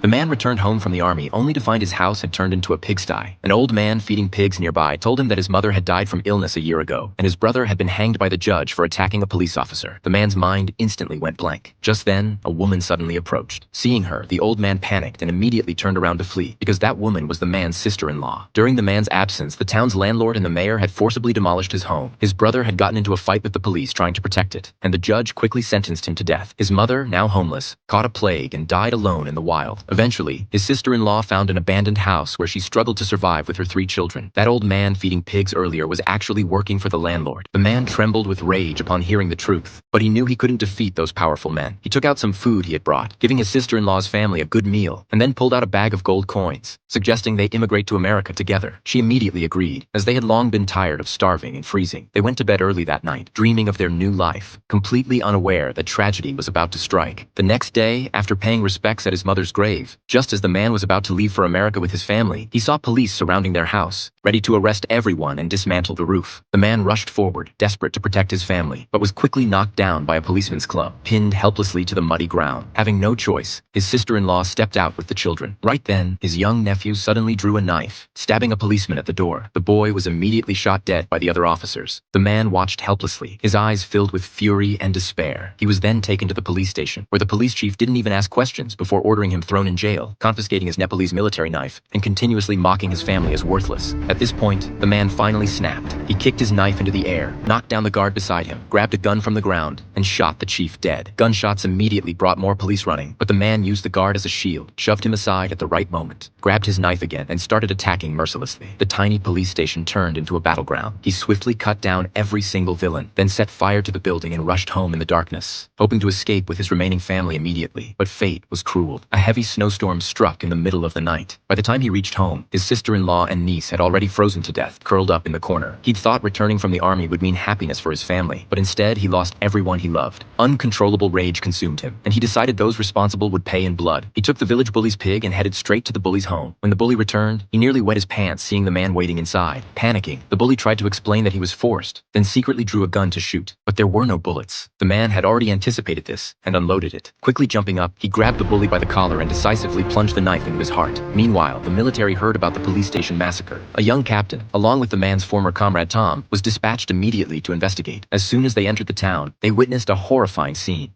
The man returned home from the army only to find his house had turned into a pigsty. An old man feeding pigs nearby told him that his mother had died from illness a year ago, and his brother had been hanged by the judge for attacking a police officer. The man's mind instantly went blank. Just then, a woman suddenly approached. Seeing her, the old man panicked and immediately turned around to flee, because that woman was the man's sister-in-law. During the man's absence, the town's landlord and the mayor had forcibly demolished his home. His brother had gotten into a fight with the police trying to protect it, and the judge quickly sentenced him to death. His mother, now homeless, caught a plague and died alone in the wild. Eventually, his sister-in-law found an abandoned house where she struggled to survive with her 3 children. That old man feeding pigs earlier was actually working for the landlord. The man trembled with rage upon hearing the truth, but he knew he couldn't defeat those powerful men. He took out some food he had brought, giving his sister-in-law's family a good meal, and then pulled out a bag of gold coins, suggesting they immigrate to America together. She immediately agreed, as they had long been tired of starving and freezing. They went to bed early that night, dreaming of their new life, completely unaware that tragedy was about to strike. The next day, after paying respects at his mother's grave, just as the man was about to leave for America with his family, he saw police surrounding their house, ready to arrest everyone and dismantle the roof. The man rushed forward, desperate to protect his family, but was quickly knocked down by a policeman's club, pinned helplessly to the muddy ground. Having no choice, his sister-in-law stepped out with the children. Right then, his young nephew suddenly drew a knife, stabbing a policeman at the door. The boy was immediately shot dead by the other officers. The man watched helplessly, his eyes filled with fury and despair. He was then taken to the police station, where the police chief didn't even ask questions before ordering him thrown in jail, confiscating his Nepalese military knife, and continuously mocking his family as worthless. At this point, the man finally snapped. He kicked his knife into the air, knocked down the guard beside him, grabbed a gun from the ground, and shot the chief dead. Gunshots immediately brought more police running, but the man used the guard as a shield, shoved him aside at the right moment, grabbed his knife again, and started attacking mercilessly. The tiny police station turned into a battleground. He swiftly cut down every single villain, then set fire to the building and rushed home in the darkness, hoping to escape with his remaining family immediately. But fate was cruel. A heavy snowstorm struck in the middle of the night. By the time he reached home, his sister-in-law and niece had already frozen to death, curled up in the corner. He'd thought returning from the army would mean happiness for his family, but instead he lost everyone he loved. Uncontrollable rage consumed him, and he decided those responsible would pay in blood. He took the village bully's pig and headed straight to the bully's home. When the bully returned, he nearly wet his pants seeing the man waiting inside. Panicking, the bully tried to explain that he was forced, then secretly drew a gun to shoot. But there were no bullets. The man had already anticipated this and unloaded it. Quickly jumping up, he grabbed the bully by the collar and decisively plunged the knife into his heart. Meanwhile, the military heard about the police station massacre. A young captain, along with the man's former comrade Tom, was dispatched immediately to investigate. As soon as they entered the town, they witnessed a horrifying scene.